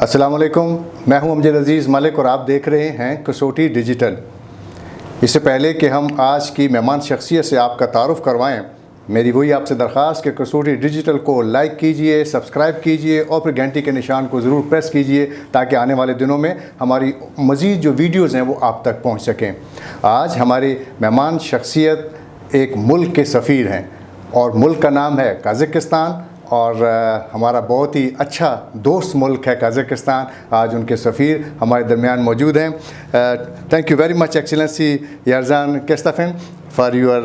अस्सलाम वालेकुम, मैं हूं अमजद अजीज़ मलिक और आप देख रहे हैं कसोटी डिजिटल। इससे पहले कि हम आज की मेहमान शख्सियत से आपका तारुफ़ करवाएं, मेरी वही आपसे दरख्वास्त कि कसोटी डिजिटल को लाइक कीजिए, सब्सक्राइब कीजिए और फिर घंटी के निशान को ज़रूर प्रेस कीजिए ताकि आने वाले दिनों में हमारी मज़ीद जो वीडियोज़ हैं वो आप तक पहुँच सकें। आज हमारे मेहमान शख्सियत एक मुल्क के सफ़ीर हैं और मुल्क का नाम है कज़ाकिस्तान और हमारा बहुत ही अच्छा दोस्त मुल्क है कज़ाकिस्तान। आज उनके सफ़ीर हमारे दरमियान मौजूद हैं। Thank you very much excellency Yerzhan Kistafin for your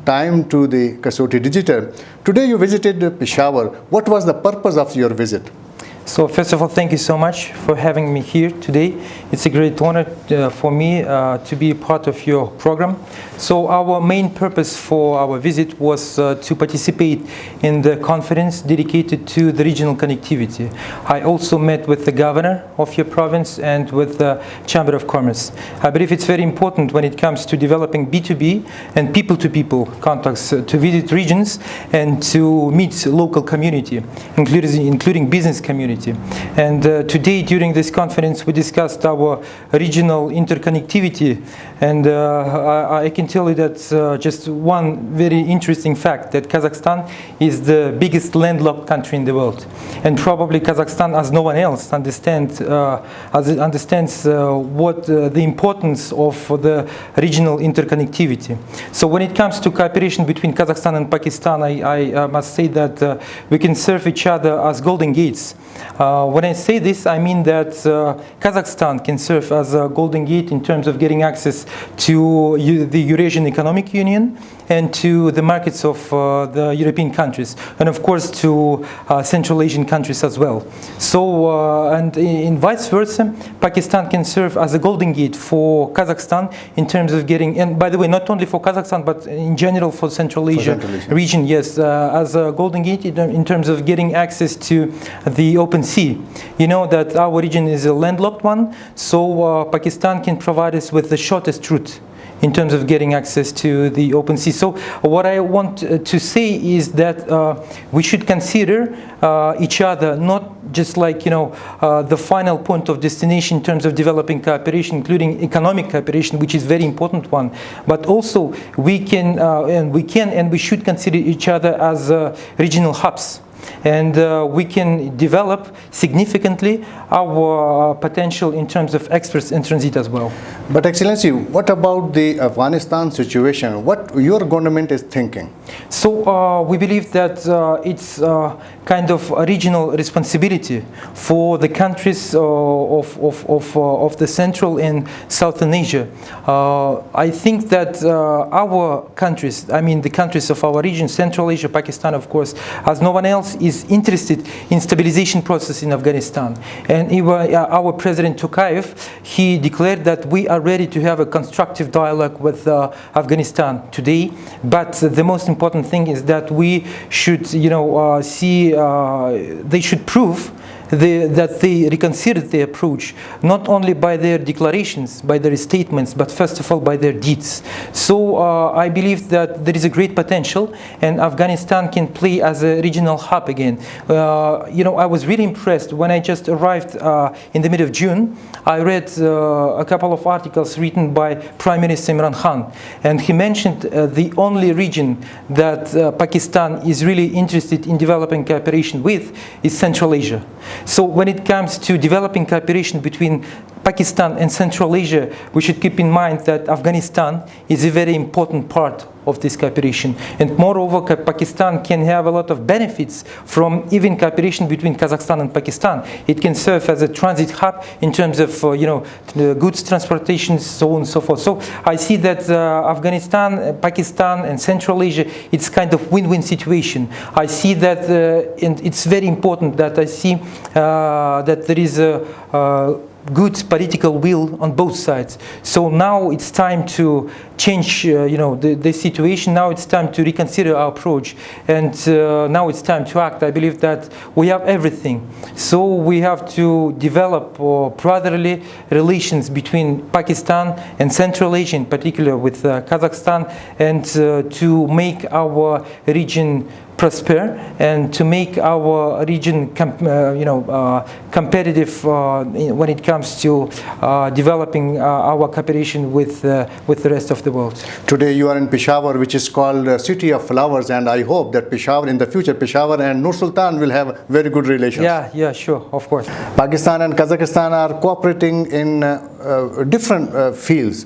time to the Kasoti Digital. Today you visited Peshawar. What was the purpose of your visit? So first of all, thank you so much for having me here today. It's a great honor for me to be a part of your program. So our main purpose for our visit was to participate in the conference dedicated to the regional connectivity. I also met with the governor of your province and with the Chamber of Commerce. I believe it's very important when it comes to developing B2B and people-to-people contacts to visit regions and to meet local community, including business community. And today during this conference we discussed our regional interconnectivity, and I can tell you that just one very interesting fact, that Kazakhstan is the biggest landlocked country in the world, and probably Kazakhstan, as no one else understands what the importance of the regional interconnectivity. So when it comes to cooperation between Kazakhstan and Pakistan, I must say that we can serve each other as golden gates. When I say this, I mean that Kazakhstan can serve as a golden gate in terms of getting access to the Eurasian Economic Union and to the markets of the European countries, and of course to Central Asian countries as well. So, and in vice versa, Pakistan can serve as a golden gate for Kazakhstan in terms of getting, and by the way, not only for Kazakhstan, but in general for Central Asia region, yes, as a golden gate in terms of getting access to the open sea. You know that our region is a landlocked one, so Pakistan can provide us with the shortest route in terms of getting access to the open sea. So what I want to say is that we should consider each other not just like, you know, the final point of destination in terms of developing cooperation, including economic cooperation, which is a very important one, but also we can and we should consider each other as regional hubs. And we can develop significantly our potential in terms of experts in transit as well. But Excellency, what about the Afghanistan situation? What your government is thinking? So we believe that it's kind of a regional responsibility for the countries of the Central and Southern Asia. I think that our countries, I mean the countries of our region, Central Asia, Pakistan of course, as no one else is interested in stabilization process in Afghanistan. And our President Tokayev, he declared that we are ready to have a constructive dialogue with Afghanistan today. But the most important thing is that we should, you know, they should prove that they reconsidered their approach, not only by their declarations, by their statements, but first of all by their deeds. So I believe that there is a great potential, and Afghanistan can play as a regional hub again. You know, I was really impressed when I just arrived in the middle of June. I read a couple of articles written by Prime Minister Imran Khan, and he mentioned the only region that Pakistan is really interested in developing cooperation with is Central Asia. So when it comes to developing cooperation between Pakistan and Central Asia, we should keep in mind that Afghanistan is a very important part of this cooperation. And moreover, Pakistan can have a lot of benefits from even cooperation between Kazakhstan and Pakistan. It can serve as a transit hub in terms of, you know, goods transportation, so on and so forth. So I see that Afghanistan, Pakistan and Central Asia, it's kind of win-win situation. I see that, and it's very important that I see that there is a good political will on both sides. So now it's time to change, you know, the situation. Now it's time to reconsider our approach, and now it's time to act. I believe that we have everything. So we have to develop brotherly relations between Pakistan and Central Asia, in particular with Kazakhstan, and to make our region prosper and to make our region competitive when it comes to developing our cooperation with the rest of the world. Today you are in Peshawar, which is called City of Flowers, and I hope that Peshawar in the future, Peshawar and Nur Sultan will have very good relations. Yeah, sure, of course. Pakistan and Kazakhstan are cooperating in different fields.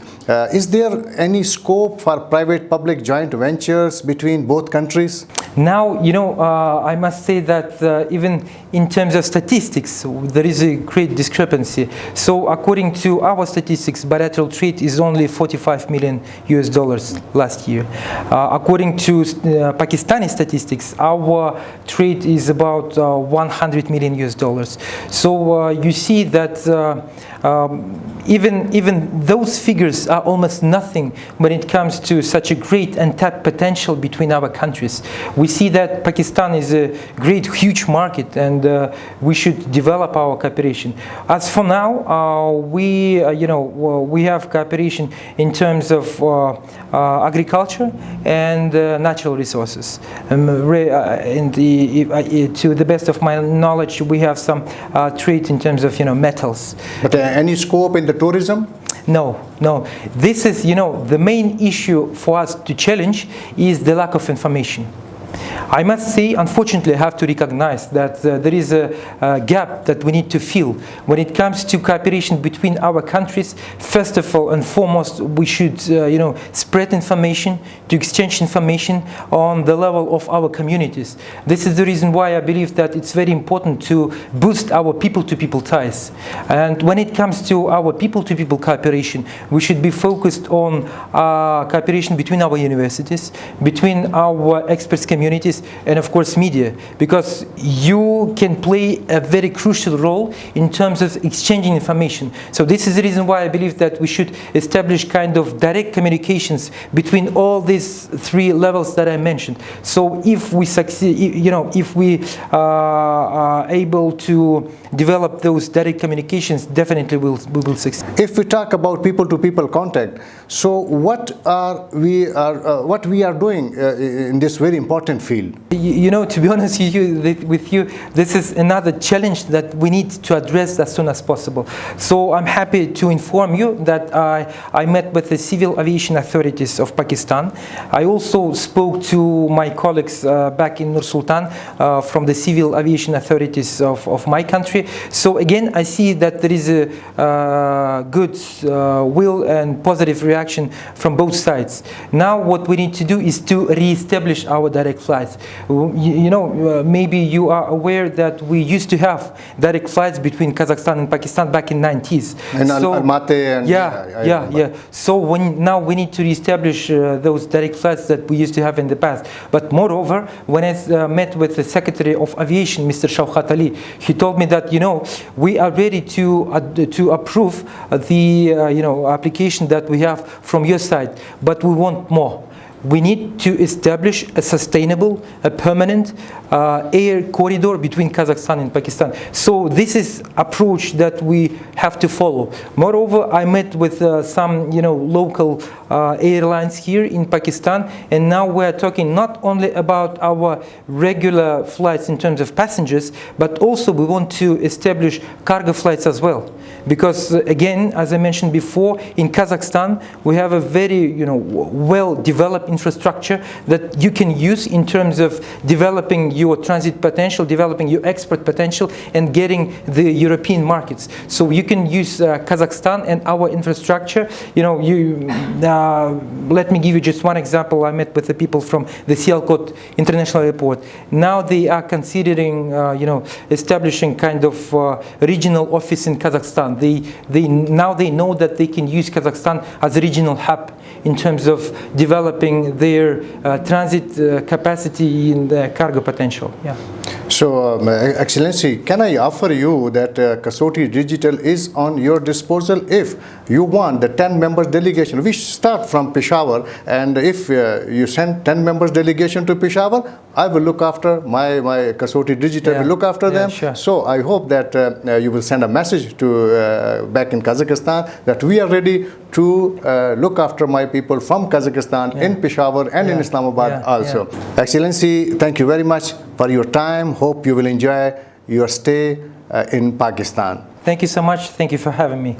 Is there any scope for private-public joint ventures between both countries? Now, I must say that even in terms of statistics, there is a great discrepancy. So according to our statistics, bilateral trade is only $45 million last year. According to Pakistani statistics, our trade is about $100 million. So you see that even those figures are almost nothing when it comes to such a great untapped potential between our countries. We see that Pakistan is a great, huge market, and we should develop our cooperation. As for now, we have cooperation in terms of agriculture and natural resources. To the best of my knowledge, we have some trade in terms of metals. But any scope in the tourism? No. This is, the main issue for us to challenge is the lack of information. I must say, unfortunately, I have to recognize that there is a gap that we need to fill. When it comes to cooperation between our countries, first of all and foremost, we should spread information, to exchange information on the level of our communities. This is the reason why I believe that it's very important to boost our people-to-people ties. And when it comes to our people-to-people cooperation, we should be focused on cooperation between our universities, between our experts communities, and of course media, because you can play a very crucial role in terms of exchanging information. So this is the reason why I believe that we should establish kind of direct communications between all these three levels that I mentioned. So if we succeed, if we are able to develop those direct communications, definitely we will succeed. If we talk about people-to-people contact, so what we are doing in this very important field? To be honest with you, this is another challenge that we need to address as soon as possible. So I'm happy to inform you that I met with the civil aviation authorities of Pakistan. I also spoke to my colleagues back in Nur Sultan from the civil aviation authorities of my country. So again, I see that there is a good will and positive reaction from both sides. Now what we need to do is to re-establish our direct flights. Maybe you are aware that we used to have direct flights between Kazakhstan and Pakistan back in 90s. And Almaty and yeah. So now we need to reestablish those direct flights that we used to have in the past. But moreover, when I met with the Secretary of Aviation, Mr. Shawkat Ali, he told me that we are ready to approve the application that we have from your side, but we want more. We need to establish a sustainable, a permanent air corridor between Kazakhstan and Pakistan. So this is approach that we have to follow. Moreover, I met with some local airlines here in Pakistan, and now we are talking not only about our regular flights in terms of passengers, but also we want to establish cargo flights as well. Because again, as I mentioned before, in Kazakhstan we have a very well-developed infrastructure that you can use in terms of developing your transit potential, developing your export potential, and getting the European markets. So you can use Kazakhstan and our infrastructure. Let me give you just one example. I met with the people from the Sialkot International Airport. Now they are considering establishing kind of regional office in Kazakhstan. Now they know that they can use Kazakhstan as a regional hub in terms of developing their transit capacity and the cargo potential. Yeah. So, Excellency, can I offer you that Kasoti Digital is on your disposal if you want the 10 members delegation? We start from Peshawar, and if you send 10 members delegation to Peshawar, I will look after my Kasoti Digital will look after them. Sure. So I hope that you will send a message to back in Kazakhstan that we are ready to look after my people from Kazakhstan in Peshawar and in Islamabad also. Excellency, thank you very much for your time. Hope you will enjoy your stay in Pakistan. Thank you so much. Thank you for having me.